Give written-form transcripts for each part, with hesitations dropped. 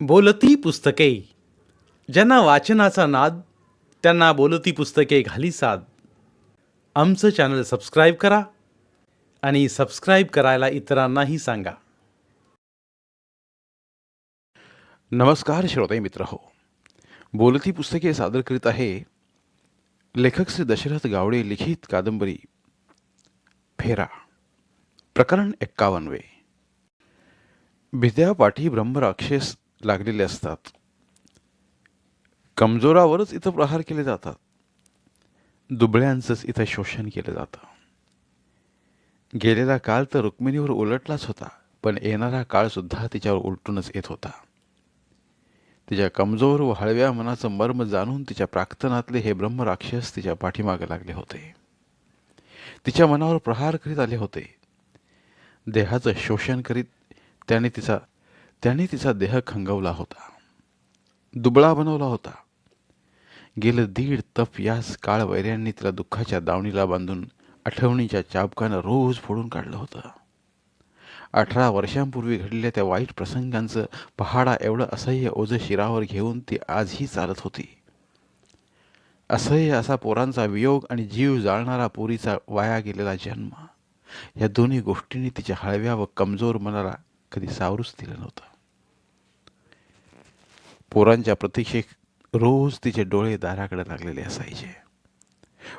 बोलती पुस्तके. ज्यांना वाचनाचा नाद, त्यांना बोलती पुस्तके घाली साद. आमचं चॅनल सबस्क्राईब करा आणि सबस्क्राईब करायला इतरांनाही सांगा. नमस्कार श्रोते मित्र हो. बोलती पुस्तके सादर करीत आहे लेखक श्री दशरथ गावडे लिखित कादंबरी फेरा, प्रकरण 51. भिद्यापाठी ब्रह्मराक्षस लागलेले असतात. कमजोरावरच इथं प्रहार केले जातात. दुबळ्यांचंच इथं शोषण केलं जातं. गेलेला काळ तर रुक्मिणीवर उलटलाच होता, पण येणारा काळ सुद्धा तिच्यावर उलटूनच येत होता. तिच्या कमजोर व हळव्या मनाचं मर्म जाणून तिच्या प्राक्तनातले हे ब्रह्मराक्षस तिच्या पाठीमागे लागले होते. तिच्या मनावर प्रहार करीत आले होते. देहाचं शोषण करीत त्याने तिचा देह खंगवला होता, दुबळा बनवला होता. गेलं 1.5 तप याच काळ वैऱ्यांनी तिला दुःखाच्या दावणीला बांधून आठवणीच्या चाबकानं रोज फोडून काढलं होतं. 18 वर्षांपूर्वी घडलेल्या त्या वाईट प्रसंगांचं पहाडा एवढं असह्य ओझं शिरावर घेऊन ती आजही चालत होती. असह्य असा पोरांचा वियोग आणि जीव जाळणारा पोरीचा वाया गेलेला जन्म, या दोन्ही गोष्टींनी तिच्या हळव्या व कमजोर मनाला कधी सावरूच दिलं नव्हतं. पोरांच्या प्रतीक्षेत रोज तिचे डोळे दाराकडे लागलेले असायचे,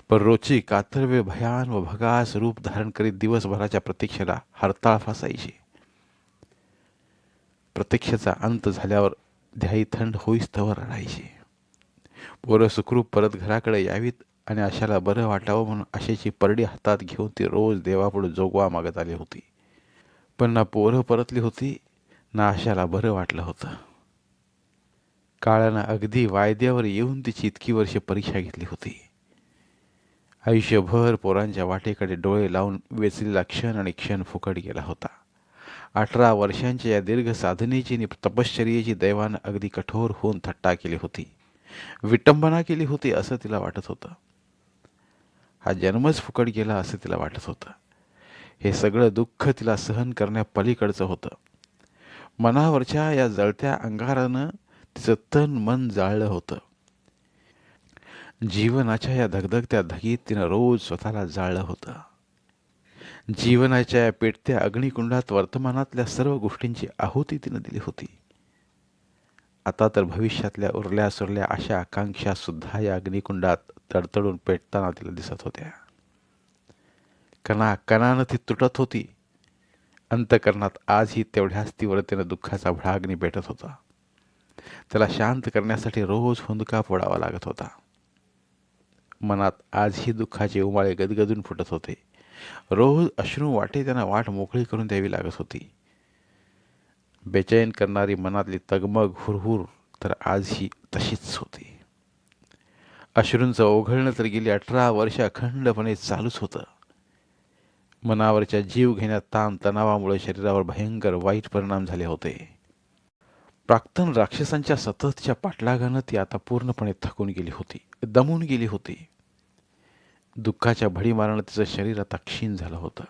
पण रोजची कातरवे भयान व भगास रूप धारण करीत दिवसभराच्या प्रतीक्षेला हरताळ फासायची. प्रतीक्षेचा अंत झाल्यावर ध्यायी थंड होईस्तवर रडायची. पोरं सुखरूप परत घराकडे यावीत आणि आशाला बरं वाटावं म्हणून आशेची परडी हातात घेऊन ती रोज देवापुढे जोगवा मागत आली होती. पण ना पोरं परतली होती, ना आशाला बरं वाटलं होतं. काळानं अगदी वायद्यावर येऊन तिची इतकी वर्षे परीक्षा घेतली होती. आयुष्यभर पोरांच्या वाटेकडे डोळे लावून वेचलेला क्षण आणि क्षण फुकट गेला होता. 18 वर्षांच्या या दीर्घ साधनेची आणि तपश्चर्येची दैवानं अगदी कठोर होऊन थट्टा केली होती, विटंबना केली होती असं तिला वाटत होतं. हा जन्मच फुकट गेला असं तिला वाटत होतं. हे सगळं दुःख तिला सहन करण्यापलीकडचं होतं. मनावरच्या या जळत्या अंगारानं तिचं तन मन जाळलं होतं. जीवनाच्या या धगधगत्या धगीत तिनं रोज स्वतःला जाळलं होतं. जीवनाच्या या पेटत्या अग्निकुंडात वर्तमानातल्या सर्व गोष्टींची आहुती तिनं दिली होती. आता तर भविष्यातल्या उरल्या सुरल्या आशा आकांक्षा सुद्धा या अग्निकुंडात तडतडून पेटताना तिला दिसत होत्या. कणाकणानं ती तुटत होती. अंतकरणात आजही तेवढ्याच तीव्रतेनं दुःखाचा भडाग्नी पेटत होता. त्याला शांत करण्यासाठी रोज हुंदका फोडावा लागत होता. मनात आजही दुःखाचे उमाळे गदगदून फुटत होते. रोज अश्रू वाटे त्यांना वाट मोकळी करून द्यावी लागत होती. बेचैन करणारी मनातली तगमग हुरहुर तर आजही तशीच होती. अश्रूंचं ओघळणं तर गेली 18 वर्ष अखंडपणे चालूच होतं. मनावरच्या जीव घेण्यात ताण तणावामुळे शरीरावर भयंकर वाईट परिणाम झाले होते. प्राक्तन राक्षसांच्या सततच्या पाठलागानं ती आता पूर्णपणे थकून गेली होती, दमून गेली होती. दुःखाच्या भडीमारानं तिचं शरीर आता क्षीण झालं होतं.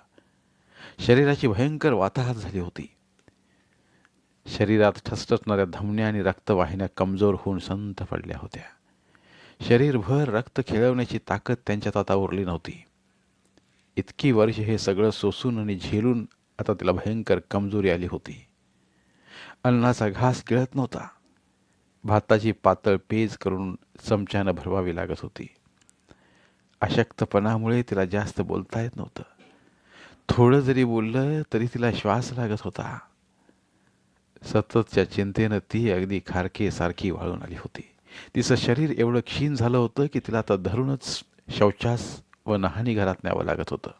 शरीराची भयंकर वाताहत झाली होती. शरीरात ठसठसणाऱ्या धमन्या आणि रक्तवाहिन्या कमजोर होऊन संथ पडल्या होत्या. शरीरभर रक्त खेळवण्याची ताकद त्यांच्यात आता उरली नव्हती. इतकी वर्ष हे सगळं सोसून आणि झेलून आता तिला भयंकर कमजोरी आली होती. अन्नाचा घास गिळत नव्हता. भाताची पातळ पेज करून चमच्यानं भरवावी लागत होती. अशक्तपणामुळे तिला जास्त बोलता येत नव्हतं. थोडं जरी बोललं तरी तिला श्वास लागत होता. सततच्या चिंतेनं ती अगदी खारकेसारखी वाळून आली होती. तिचं शरीर एवढं क्षीण झालं होतं की तिला आता धरूनच शौचास व नहानी घरात न्यावं लागत होतं.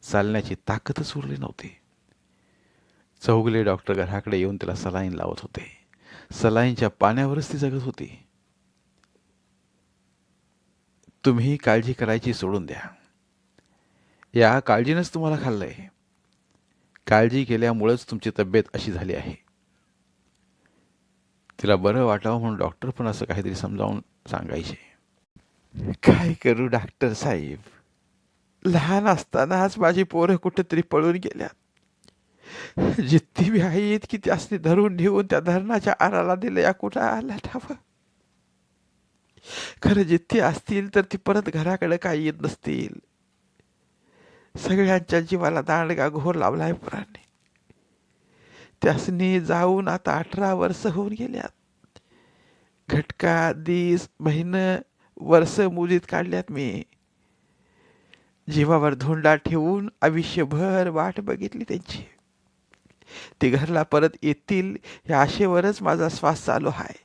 चालण्याची ताकदच उरली नव्हती. चौगले डॉक्टर घराकडे येऊन तिला सलाईन लावत होते. सलाईनच्या पाण्यावरच ती जगत होती. तुम्ही काळजी करायची सोडून द्या. या काळजीनंच तुम्हाला खाल्लंय. काळजी केल्यामुळेच तुमची तब्येत अशी झाली आहे. तिला बरं वाटावं म्हणून डॉक्टर पण असं काहीतरी समजावून सांगायचे. काय करू डॉक्टर साहेब, लहान असतानाच माझी पोरं कुठेतरी पळून गेल्यात. जितकी बी आई इतकी त्यासनी धरून ठेवून त्या धरणाच्या आराला दिलं, या कुठं आला ठाव. खरं जितकी असतील तर ती परत घराकडे काही येत नसतील. सगळ्यांच्या जीवाला दांडगा घोर लावलाय पुराने. त्यासनी जाऊन आता 18 वर्ष होऊन गेल्यात. घटका दिस महिनं वर्ष मुलीत काढल्यात मी. जीवावर धोंडा ठेवून आयुष्यभर वाट बघितली त्यांची. ते घरला परत येतील या आशेवरच माझा श्वास चालू आहे.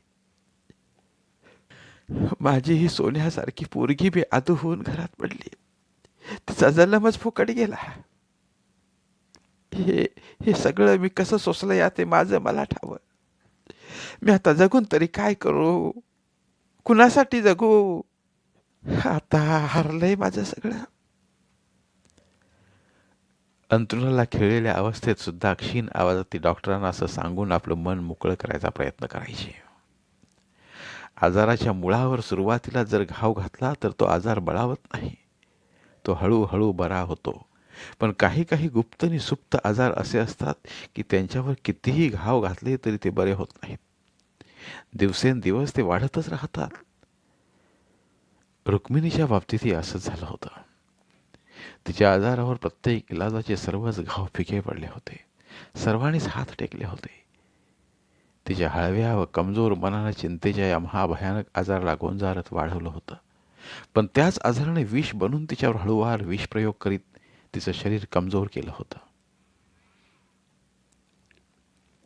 माझी ही सोन्यासारखी पोरगी बी आदू होऊन घरात पडली. तिचा जन्मच फुकट गेला. हे हे सगळं मी कसं सोसलं या ते माझं मला ठाव. मी आता जगून तरी काय करू, कुणासाठी जगू. आता हरलंय माझं सगळं. अंथरुणाला खिळलेल्या अवस्थेत सुद्धा क्षीण आवाजात ती डॉक्टरांना असं सांगून आपलं मन मोकळं करायचा प्रयत्न करायची. आजाराच्या मुळावर सुरुवातीला जर घाव घातला तर तो आजार बळावत नाही, तो हळूहळू बरा होतो. पण काही काही गुप्त आणि सुप्त आजार असे असतात की त्यांच्यावर कितीही घाव घातले तरी ते बरे होत नाहीत. दिवसेंदिवस ते वाढतच राहतात. रुक्मिणीच्या बाबतीतही असंच झालं होतं. तिच्या आजारावर प्रत्येक इलाजाचे सर्वच घाव फिके पडले होते. सर्वांनीच हात टेकले होते. तिच्या हळव्या व कमजोर मनानं चिंतेच्या या महाभयानक आजाराला गोंजारत वाढवलं होतं. पण त्याच आजाराने विष बनून तिच्यावर हळूवार विषप्रयोग करीत तिचं शरीर कमजोर केलं होतं.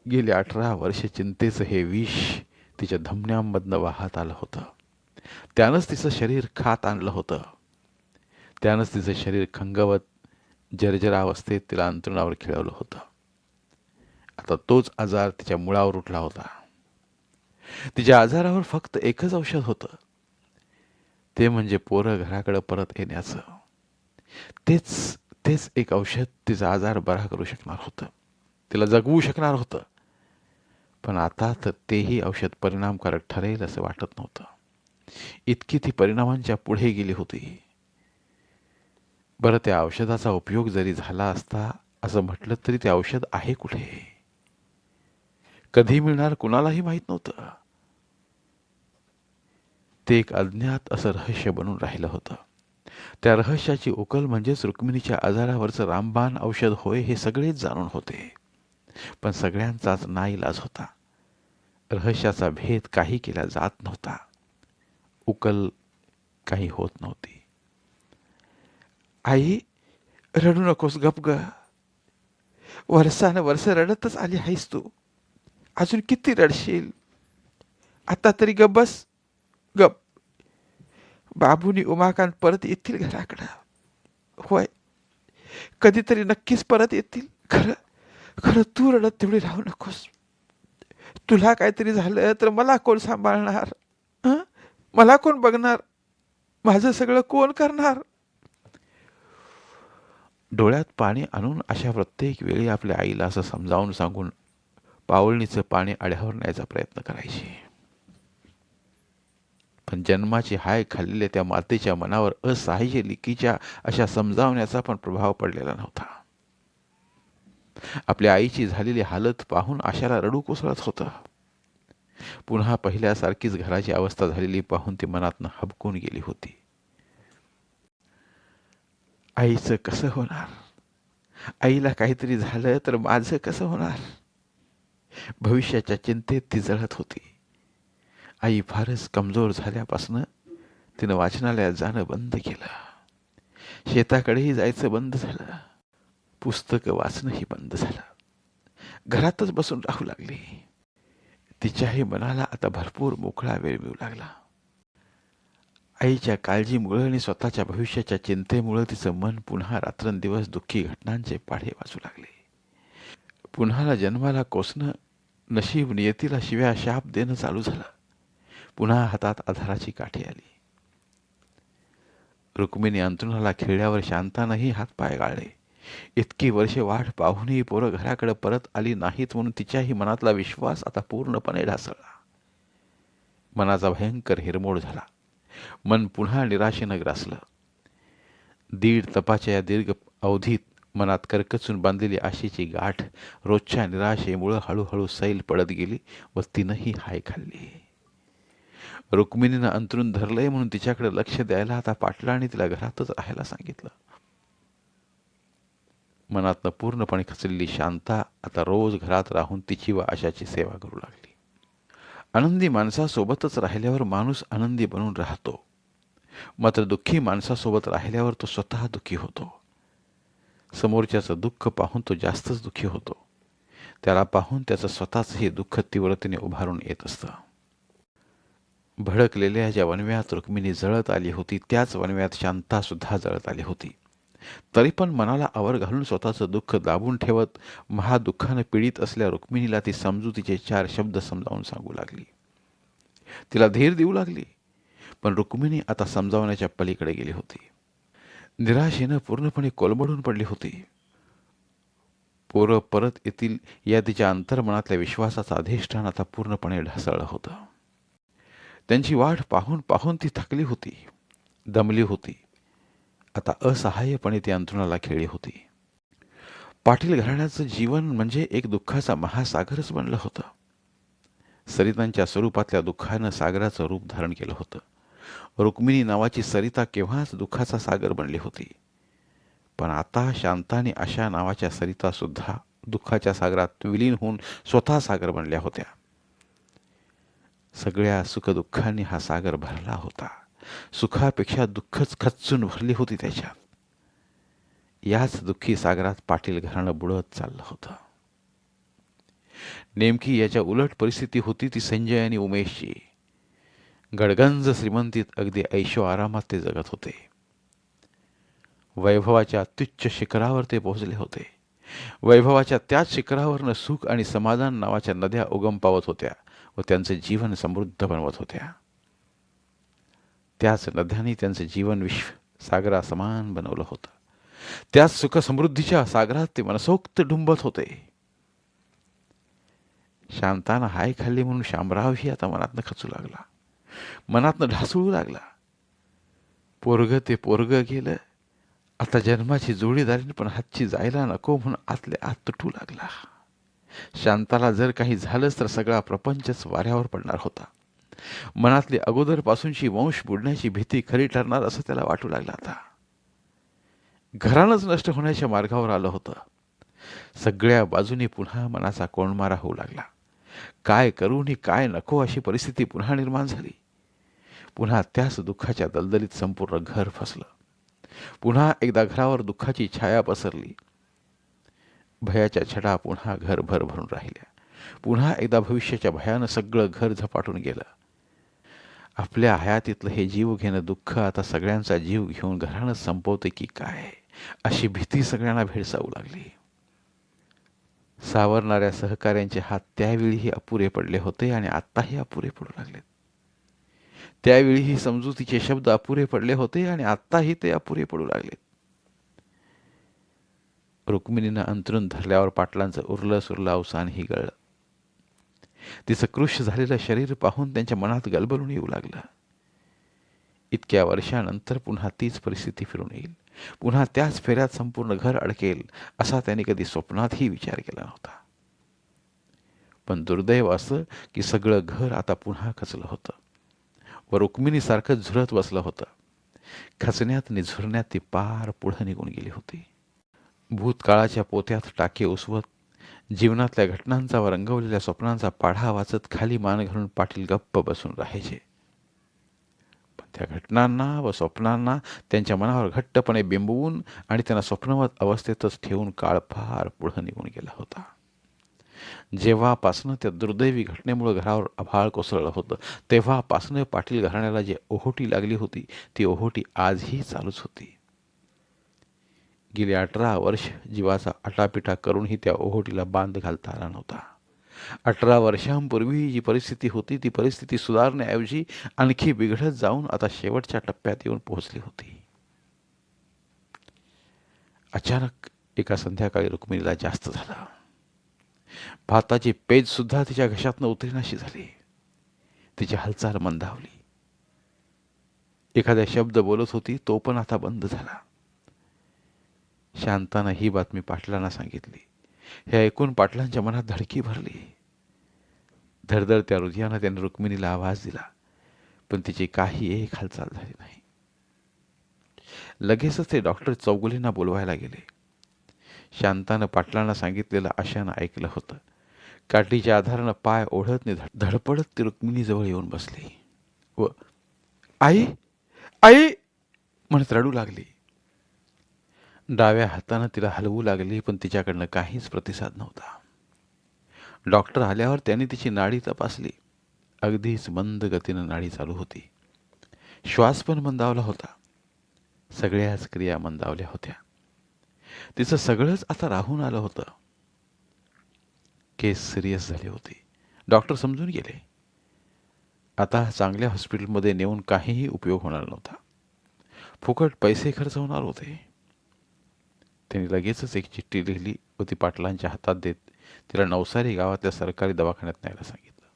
गेली 18 वर्ष चिंतेचं हे विष तिच्या धमन्यांमधनं वाहत आलं होतं. त्यानंच तिचं शरीर खात आणलं होतं. त्यानंच तिचं शरीर खंगवत जर्जरावस्थेत तिला अंथरुणावर खिळवलं होतं. आता तोच आजार तिच्या मुळावर उठला होता. तिच्या आजारावर फक्त एकच औषध होतं, ते म्हणजे पोरं घराकडे परत येण्याचं. तेच तेच एक औषध तिचा आजार बरा करू शकणार होतं, तिला जगवू शकणार होतं. पण आता तर तेही औषध परिणामकारक ठरेल असं वाटत नव्हतं. इतकी ती परिणामांच्या पुढे गेली होती. बरं, त्या औषधाचा उपयोग जरी झाला असता असं म्हटलं तरी ते औषध आहे कुठे, कधी मिळणार कुणालाही माहीत नव्हतं. ते एक अज्ञात असं रहस्य बनून राहिलं होतं. त्या रहस्याची उकल म्हणजेच रुक्मिणीच्या आजारावरचं रामबाण औषध होय हे सगळेच जाणून होते. पण सगळ्यांचाच नाईलाज होता. रहस्याचा भेद काही केला जात नव्हता. उकल काही होत नव्हती. आई, रडू नकोस, गप ग. वर्षानं वर्ष रडतच आली आहेस तू. अजून किती रडशील. आता तरी गप बस, गप. बाबूनी उमाकांत परत येतील घराकडं. होय, कधीतरी नक्कीच परत येतील. खरं खरं तू रडत तेवढी राहू नकोस. तुला काहीतरी झालं तर मला कोण सांभाळणार, मला कोण बघणार, माझं सगळं कोण करणार. डोळ्यात पाणी आणून अशा प्रत्येक वेळी आपल्या आईला असं समजावून सांगून पावळणीचं पाणी आड्यावर न्यायचा प्रयत्न करायची. पण जन्माची हाय खाल्लेल्या त्या मातेच्या मनावर असहाय्य लिकीच्या अशा समजावण्याचा पण प्रभाव पडलेला नव्हता. आपल्या आईची झालेली हालत पाहून आशाला रडू कोसळत होतं. पुन्हा पहिल्यासारखीच घराची अवस्था झालेली पाहून ती मनातनं हबकून गेली होती. आईचं कसं होणार, आईला काहीतरी झालं तर माझं कसं होणार, भविष्याच्या चिंतेत ती जळत होती. आई फारच कमजोर झाल्यापासनं तिनं वाचनालयात जाणं बंद केलं. शेताकडेही जायचं बंद झालं. पुस्तकं वाचणंही बंद झालं. घरातच बसून राहू लागली. तिच्याही मनाला आता भरपूर मोकळा वेळ मिळू लागला. आईच्या काळजीमुळं आणि स्वतःच्या भविष्याच्या चिंतेमुळं तिचं मन पुन्हा रात्रंदिवस दुःखी घटनांचे पाढे वाचू लागले. पुन्हा जन्माला कोसणं, नशीब नियतीला शिव्या शाप देणं चालू झालं. पुन्हा हातात आधाराची काठी आली. रुक्मिणी अंथरुणाला खिळल्यावर शांतानंही हातपाय गाळले. इतकी वर्षे वाट पाहूनही पोरं घराकडे परत आली नाहीत म्हणून तिच्याही मनातला विश्वास आता पूर्णपणे ढासळला. मनाचा भयंकर हिरमोड झाला. मन पुन्हा निराशेनं ग्रासलं. दीड तपाच्या या दीर्घ अवधीत मनात करकचून बांधलेली आशेची गाठ रोजच्या निराशेमुळं हळूहळू सैल पडत गेली व तिनंही हाय खाल्ली. रुक्मिणीनं अंतरून धरलंय म्हणून तिच्याकडे लक्ष द्यायला आता पाटलाने तिला घरातच राहायला सांगितलं. मनातनं पूर्णपणे खचलेली शांता आता रोज घरात राहून तिची व आशाची सेवा करू लागली. आनंदी माणसासोबतच राहिल्यावर माणूस आनंदी बनून राहतो, मात्र दुःखी माणसासोबत राहिल्यावर तो स्वतः दुःखी होतो. समोरच्याचं दुःख पाहून तो जास्तच दुःखी होतो. त्याला पाहून त्याचं स्वतःचंही दुःख तीव्रतेने उभारून येत असतं. भडकलेल्या ज्या वणव्यात रुक्मिणी जळत आली होती त्याच वणव्यात शांता सुद्धा जळत आली होती. तरी पण मनाला आवर घालून स्वतःचं दुःख दाबून ठेवत महादुःखानं पीडित असल्या रुक्मिणीला ती समजुतीचे 4 शब्द समजावून सांगू लागली. तिला धीर देऊ लागली. पण रुक्मिणी आता समजावण्याच्या पलीकडे गेली होती. निराशेनं पूर्णपणे कोलमडून पडली होती. पोरं परत येतील या तिच्या अंतर्मनातल्या विश्वासाचं अधिष्ठान आता पूर्णपणे ढासळलं होतं. त्यांची वाट पाहून पाहून ती थकली होती, दमली होती. आता असहाय्यपणे ती अंथरुणाला खिळली होती. पाटील घराण्याचं जीवन म्हणजे एक दुःखाचा महासागरच बनलं होतं. सरितांच्या स्वरूपातल्या दुःखानं सागराचं रूप धारण केलं होतं. रुक्मिणी नावाची सरिता केव्हाच दुःखाचा सागर बनली होती. पण आता शांता आणि आशा नावाच्या सरिता सुद्धा दुःखाच्या सागरात विलीन होऊन स्वतः सागर बनल्या होत्या. सगळ्या सुखदुःखांनी हा सागर भरला होता. सुखापेक्षा दुःखच खच्चून भरली होती त्याच्यात. याच दुःखी सागरात पाटील घराणं बुडत चाललं होतं. नेमकी याच्या उलट परिस्थिती होती ती संजय आणि उमेशची. गडगंज श्रीमंतीत अगदी ऐशो आरामात ते जगत होते. वैभवाच्या अत्युच्च शिखरावर ते पोहोचले होते. वैभवाच्या त्याच शिखरावरनं सुख आणि समाधान नावाच्या नद्या उगम पावत होत्या व त्यांचे जीवन समृद्ध बनवत होत्या. त्याच नद्यांनी त्यांचे जीवन विश्व सागरासमान बनवलं होतं. त्याच सुखसमृद्धीच्या सागरात ते मनसोक्त डुंबत होते. शांतानं हाय खाल्ली म्हणून शामरावही आता मनातनं खचू लागला, मनातनं ढासळू लागला. पोरग ते पोरग गेलं, आता जन्माची जोडीदारी पण हातची जायला नको म्हणून आतल्या आत तुटू लागला. शांताला जर काही झालंच तर सगळा प्रपंचच वाऱ्यावर पडणार होता. मनातली अगोदरपासूनची वंश बुडण्याची भीती खरी ठरणार असं त्याला वाटू लागलं. आता घरानंच नष्ट होण्याच्या मार्गावर आलं होतं. सगळ्या बाजूनी पुन्हा मनाचा कोंडमारा होऊ लागला. काय करू आणि काय नको अशी परिस्थिती पुन्हा निर्माण झाली. पुन्हा त्याच दुःखाच्या दलदलीत संपूर्ण घर फसलं. पुन्हा एकदा घरावर दुःखाची छाया पसरली. भयाच्या छटा पुन्हा घरभर भरून राहिल्या. पुन्हा एकदा भविष्याच्या भयानं सगळं घर झपाटून गेलं. आपल्या हयातीतलं हे जीव घेणं दुःख आता सगळ्यांचा जीव घेऊन घरानं संपवते की काय अशी भीती सगळ्यांना भेडसावू लागली. सावरणाऱ्या सहकाऱ्यांचे हात त्यावेळीही अपुरे पडले होते आणि आत्ताही अपुरे पडू लागलेत. त्यावेळीही समजुतीचे शब्द अपुरे पडले होते आणि आत्ताही ते अपुरे पडू लागलेत. रुक्मिणीनं अंतरून धरल्यावर पाटलांचं उरलं सुरलं अवसानही गळलं. तिचं कृश झालेलं शरीर पाहून त्यांच्या मनात गलबलून येऊ लागलं. इतक्या वर्षानंतर पुन्हा तीच परिस्थिती फिरून येईल, पुन्हा त्याच फेऱ्यात संपूर्ण घर अडकेल असा त्याने कधी स्वप्नातही विचार केला नव्हता. पण दुर्दैव असं की सगळं घर आता पुन्हा खचलं होतं व रुक्मिणीसारखं झुरत बसलं होतं. खचण्यात आणि झुरण्यात ती पार पुढं निघून गेली होती. भूतकाळाच्या पोत्यात टाके उसवत जीवनातल्या घटनांचा व रंगवलेल्या स्वप्नांचा पाढा वाचत खाली मान घालून पाटील गप्प बसून राहायचे. पण त्या घटनांना व स्वप्नांना त्यांच्या मनावर घट्टपणे बिंबवून आणि त्यांना स्वप्नवत अवस्थेतच ठेवून काळ फार पुढं निघून गेला होता. जेव्हापासनं त्या दुर्दैवी घटनेमुळे घरावर आभाळ कोसळलं होतं तेव्हापासनं पाटील घराण्याला जी ओहोटी लागली होती ती ओहोटी आजही चालूच होती. गेली 18 वर्ष जीवाचा आटापिटा करूनही त्या ओहोटीला बांध घालता आला नव्हता. 18 वर्षांपूर्वी जी परिस्थिती होती ती परिस्थिती सुधारण्याऐवजी आणखी बिघडत जाऊन आता शेवटच्या टप्प्यात येऊन पोहोचली होती. अचानक एका संध्याकाळी रुक्मिणीला जास्त झाला. भाताची पेज सुद्धा तिच्या घशातनं उतरेनाशी झाली. तिची हालचाल मंदावली. एखादा शब्द बोलत होती तो पण आता बंद झाला. शांतानं ही बातमी पाटलांना सांगितली. हे ऐकून पाटलांच्या मनात धडकी भरली. धडधडत्या हृदयानं त्याने रुक्मिणीला आवाज दिला, पण तिची काही एक हालचाल झाली नाही. लगेचच ते डॉक्टर चौगुलेंना बोलवायला गेले. शांतानं पाटलांना सांगितलेलं आशानं ऐकलं होतं. काठीच्या आधारानं पाय ओढत धडपडत ती रुक्मिणीजवळ येऊन बसली व आई आई म्हणत रडू लागली. डाव्या हातानं तिला हलवू लागली, पण तिच्याकडनं काहीच प्रतिसाद नव्हता. डॉक्टर आल्यावर त्यांनी तिची नाडी तपासली. अगदीच मंद गतीनं नाडी चालू होती. श्वास पण मंदावला होता. सगळ्याच क्रिया मंदावल्या होत्या. तिचं सगळंच आता राहून आलं होतं. केस सिरियस झाली होती. डॉक्टर समजून गेले. आता चांगल्या हॉस्पिटलमध्ये नेऊन काहीही उपयोग होणार नव्हता. फुकट पैसे खर्च होणार होते. त्यांनी लगेचच एक चिठ्ठी लिहिली व ती पाटलांच्या हातात देत तिला नवसारी गावातल्या सरकारी दवाखान्यात न्यायला सांगितलं.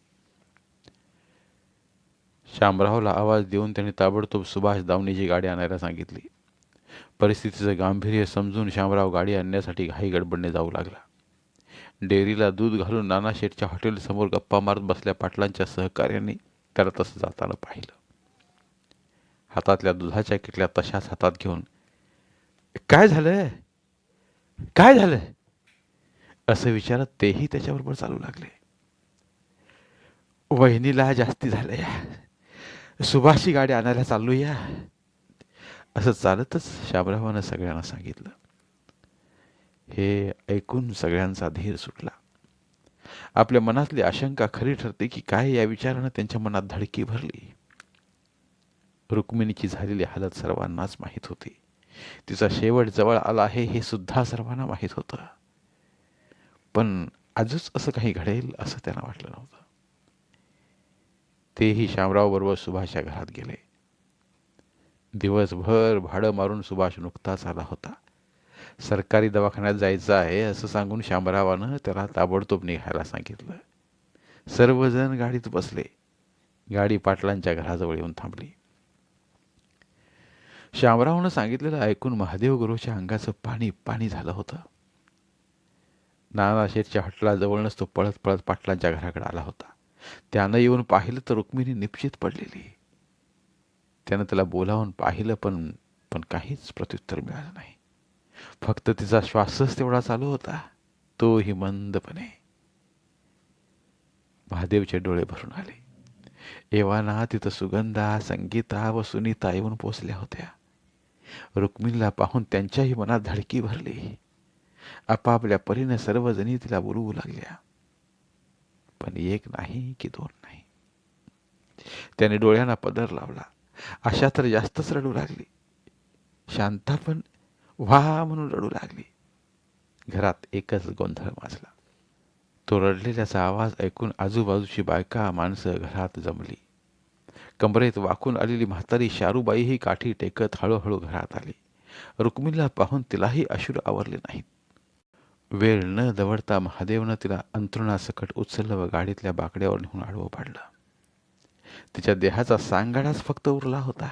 शामरावला आवाज देऊन त्यांनी ताबडतोब सुभाष दावणीची गाडी आणायला सांगितली. परिस्थितीचं गांभीर्य समजून शामराव गाडी आणण्यासाठी घाई गडबडने जाऊ लागला. डेअरीला दूध घालून नाना शेठच्या हॉटेलसमोर गप्पा मारत बसल्या पाटलांच्या सहकार्यांनी त्याला तसं जाताना पाहिलं. हातातल्या दुधाच्या किटल्या तशाच हातात घेऊन, काय झालंय काय झालंय असं विचारत तेही त्याच्याबरोबर चालू लागले. वहिनीला जास्ती झालंय, सुभाषची गाडी आणायला चालूया असं चालतच शामरावानं सगळ्यांना सांगितलं. हे ऐकून सगळ्यांचा धीर सुटला. आपल्या मनातली आशंका खरी ठरते की काय या विचारानं त्यांच्या मनात धडकी भरली. रुक्मिणीची झालेली हालत सर्वांनाच माहीत होती. तिचा शेवट जवळ आला आहे हे सुद्धा सर्वांना माहीत होतं. पण आजच असं काही घडेल असं त्यांना वाटलं नव्हतं. तेही शामराव बरोबर सुभाषच्या घरात गेले. दिवसभर भाडं मारून सुभाष नुकताच आला होता. सरकारी दवाखान्यात जायचं आहे असं सांगून शामरावानं त्याला ताबडतोब निघायला सांगितलं. सर्वजण गाडीत बसले. गाडी पाटलांच्या घराजवळ येऊन थांबली. शामरावनं सांगितलेलं ऐकून महादेव गुरुच्या अंगाचं पाणी पाणी झालं होतं. नाना शेठच्या हॉटेलाजवळच तो पळत पळत पाटलांच्या घराकडे आला होता. त्यानं येऊन पाहिलं तर रुक्मिणी निपचित पडलेली. त्यानं त्याला बोलावून पाहिलं पण काहीच प्रत्युत्तर मिळालं नाही. फक्त तिचा श्वासच तेवढा चालू होता, तोही मंदपणे. महादेवचे डोळे भरून आले. एव्हाना तिथं सुगंधा, संगीता व सुनीता येऊन पोचल्या होत्या. रुक्मिणीला पाहून त्यांच्याही मनात धडकी भरली. आपापल्या परीने सर्वजणी तिला बोलवू लागल्या, पण एक नाही की दोन नाही. त्याने डोळ्यांना पदर लावला. आशा तर जास्तच रडू लागली. शांता पण व्हा म्हणून रडू लागली. घरात एकच गोंधळ माजला. तो रडलेल्याचा आवाज ऐकून आजूबाजूची बायका माणसं घरात जमली. कमरेत वाकून आलेली म्हातारी शारूबाई ही काठी टेकत हळूहळू घरात आली. रुक्मिणीला पाहून तिलाही अश्रू आवरले नाहीत. वेळ न दवडता महादेवनं तिला अंथरुणासकट उचललं व गाडीतल्या बाकड्यावर नेऊन आडवं पाडलं. तिच्या देहाचा सांगाडाच फक्त उरला होता.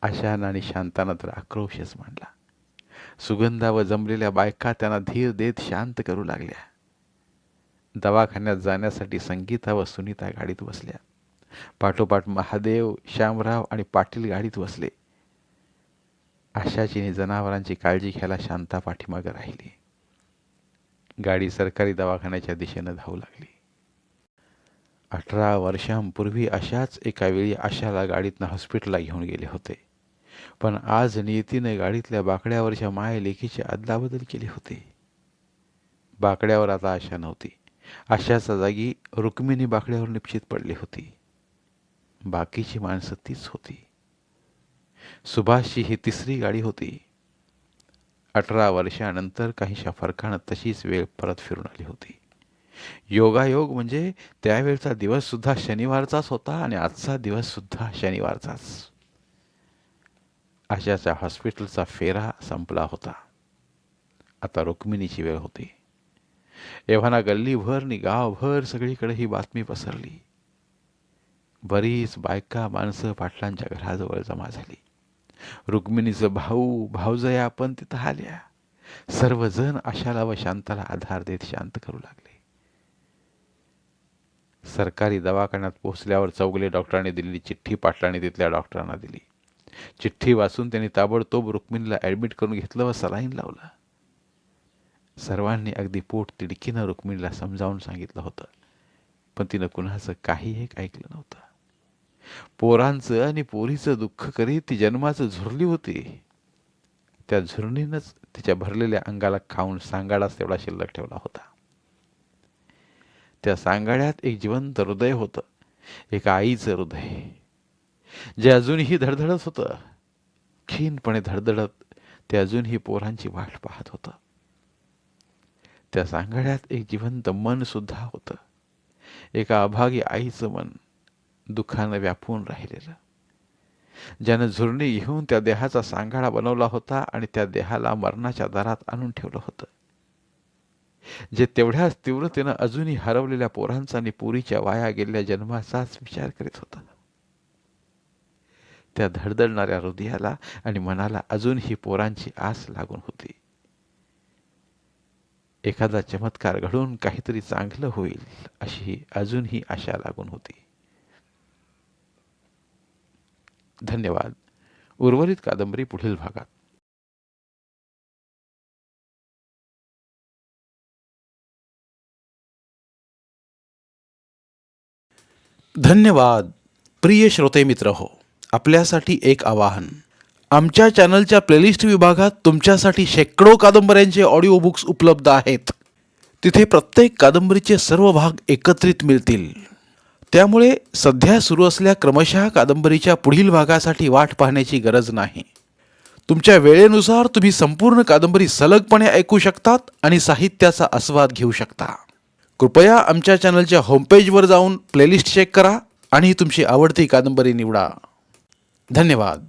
आशानं आणि शांतानं तर आक्रोशच मांडला. सुगंधा व जमलेल्या बायका त्यांना धीर देत शांत करू लागल्या. दवाखान्यात जाण्यासाठी संगीता व सुनीता गाडीत बसल्या. पाठोपाठ महादेव, श्यामराव आणि पाटील गाडीत बसले. आशाची जनावरांची काळजी घ्यायला शांता पाठीमागे राहिली. गाडी सरकारी दवाखान्याच्या दिशेनं धावू लागली. 18 वर्षांपूर्वी अशाच एका वेळी आशाला गाडीतनं हॉस्पिटलला घेऊन गेले होते. पण आज नियतीने गाडीतल्या बाकड्यावरच्या माय लेकीची अदलाबदल केली होती. बाकड्यावर आता आशा नव्हती. आशाच्या जागी रुक्मिणी बाकड्यावर निश्चित पडली होती. बाकीची माणसं तीच होती. सुभाषची ही तिसरी गाडी होती. 18 वर्षानंतर काहीशा फरकानं तशीच वेळ परत फिरून आली होती. योगायोग म्हणजे त्यावेळचा दिवस सुद्धा शनिवारचाच होता आणि आजचा दिवस सुद्धा शनिवारचाच. आशाच्या हॉस्पिटलचा फेरा संपला होता. आता रुक्मिणीची वेळ होती. एव्हाना गल्लीभर आणि गावभर सगळीकडे ही बातमी पसरली. बरीच बायका माणसं पाटलांच्या घराजवळ जमा झाली. रुक्मिणीचं भाऊ भावजया पण तिथं आल्या. सर्वजण आशाला व शांताला आधार देत शांत करू लागले. सरकारी दवाखान्यात पोहोचल्यावर चौगले डॉक्टरांनी दिलेली चिठ्ठी पाटलांनी तिथल्या डॉक्टरांना दिली. चिठ्ठी वाचून त्यांनी ताबडतोब रुक्मिणीला ॲडमिट करून घेतलं व सलाईन लावलं. सर्वांनी अगदी पोट तिडकीनं रुक्मिणीला समजावून सांगितलं होतं, पण तिनं कुणाचं काही एक ऐकलं नव्हतं. पोरांचं आणि पोरीचं दुःख करीत ती जन्माचं झुरली होती. त्या झुरणीनंच तिच्या भरलेल्या अंगाला खाऊन सांगाडाच तेवढा शिल्लक ठेवला होता. त्या सांगाड्यात एक जिवंत हृदय होतं, एका आईचं हृदय, जे अजूनही धडधडत होतं. क्षीणपणे धडधडत ते अजूनही पोरांची वाट पाहत होतं. त्या सांगाड्यात एक जिवंत मन सुद्धा होतं, एका अभागी आईचं मन, दुःखानं व्यापून राहिलेलं, ज्यानं झुरणी घेऊन त्या देहाचा सांगाडा बनवला होता आणि त्या देहाला मरणाच्या दारात आणून ठेवलं होतं, जे तेवढ्याच तीव्रतेनं अजूनही हरवलेल्या पोरांचा आणि पुरीच्या वाया गेलेल्या जन्माचाच विचार करीत होता. त्या धडधडणाऱ्या हृदयाला आणि मनाला अजूनही पोरांची आस लागून होती. एखादा चमत्कार घडून काहीतरी चांगलं होईल अशी अजूनही आशा लागून होती. धन्यवाद. उर्वरित कादंबरी पुढील भागात. धन्यवाद. प्रिय श्रोते मित्र हो, आपल्यासाठी एक आवाहन. आमच्या चॅनलच्या प्लेलिस्ट विभागात तुमच्यासाठी शेकडो कादंबऱ्यांचे ऑडिओ बुक्स उपलब्ध आहेत. तिथे प्रत्येक कादंबरीचे सर्व भाग एकत्रित मिळतील. त्यामुळे सध्या सुरू असलेल्या क्रमशः कादंबरीच्या पुढील भागासाठी वाट पाहण्याची गरज नाही. तुमच्या वेळेनुसार तुम्ही संपूर्ण कादंबरी सलगपणे ऐकू शकतात आणि साहित्याचा आस्वाद घेऊ शकता. कृपया आमच्या चॅनलच्या होमपेजवर जाऊन प्लेलिस्ट चेक करा आणि तुमची आवडती कादंबरी निवडा. धन्यवाद.